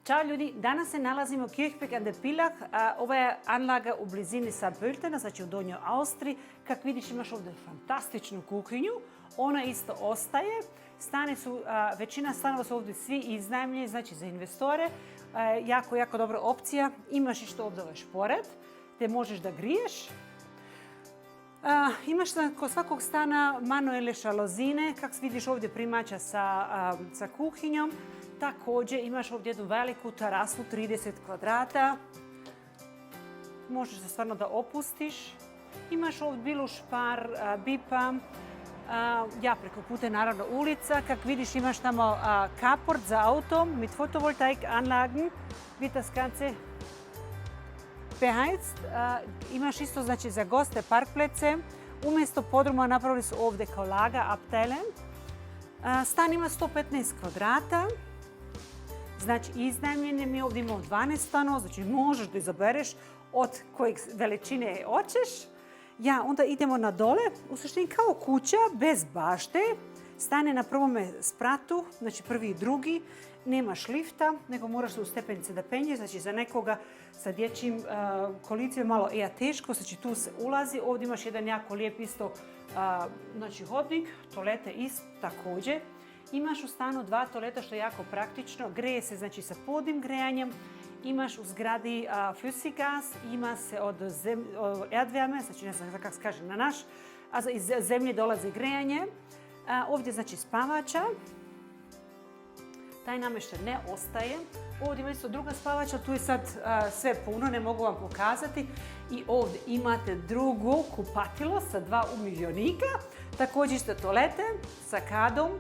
Ćao ljudi, danas se nalazimo u Kirchberg an der Villach. Ova je anlaga u blizini Saarbrückena, znači u Donjoj Austriji. Kako vidiš imaš ovdje fantastičnu kuhinju. Ona isto ostaje. Većina stanova su ovdje svi iznajmljeni, znači za investore. Jako dobra opcija. Imaš išto ovdje ovaj šporet gdje možeš da griješ. Imaš kod svakog stana manuelne šalozine, kako vidiš ovdje primača sa kuhinjom. Također imaš ovdje jednu veliku terasu, 30 kvadrata. Možeš se stvarno da opustiš. Imaš ovdje biluš par bipa. Ja preko puta naravno ulica. Kako vidiš imaš tamo carport za auto mit Photovoltaikanlagen. Wird das Ganze beheizt. Imaš isto znači za goste parkplece. Umjesto podruma napravili su ovdje kao laga, abteilen. Stan ima 115 kvadrata. Znači iznajmljenje mi ovdje imamo 12 stanova, znači možeš da izabereš od kojeg veličine hoćeš. Onda idemo na dole, u suštini kao kuća bez bašte. Stane na prvome spratu, znači prvi i drugi. Nemaš lifta, nego moraš se u stepenice da penješ. Znači za nekoga sa dječjim kolicima malo teško, znači tu se ulazi. Ovdje imaš jedan jako lijep isto znači hodnik, toalete isto također. Imaš u stanu 2 toaleta što je jako praktično. Greje se znači sa podnim grejanjem. Imaš u zgradi flüssiggas, ima se od Erdwärme, znači ne znam kako se kaže na naš, a iz zemlje dolazi grejanje. Ovdje znači spavača. Taj namještaj ne ostaje. Ovdje ima isto druga spavača, tu je sad sve puno, ne mogu vam pokazati. I ovdje imate drugo kupatilo sa 2 umivljenika. Također isto toalete sa kadom.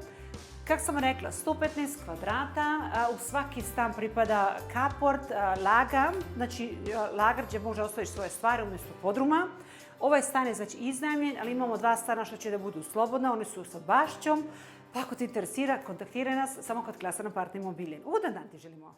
Kako sam rekla, 115 kvadrata, u svaki stan pripada carport, laga, znači lagar gdje može ostaviš svoje stvari umjesto podruma. Ovaj stan je znači iznajmljen, ali imamo 2 stana što će da budu slobodna, oni su sa bašćom. Pa ako te interesira, kontaktiraj nas samo kod Glasan Partner Immobilien. Ugodan dan ti želimo!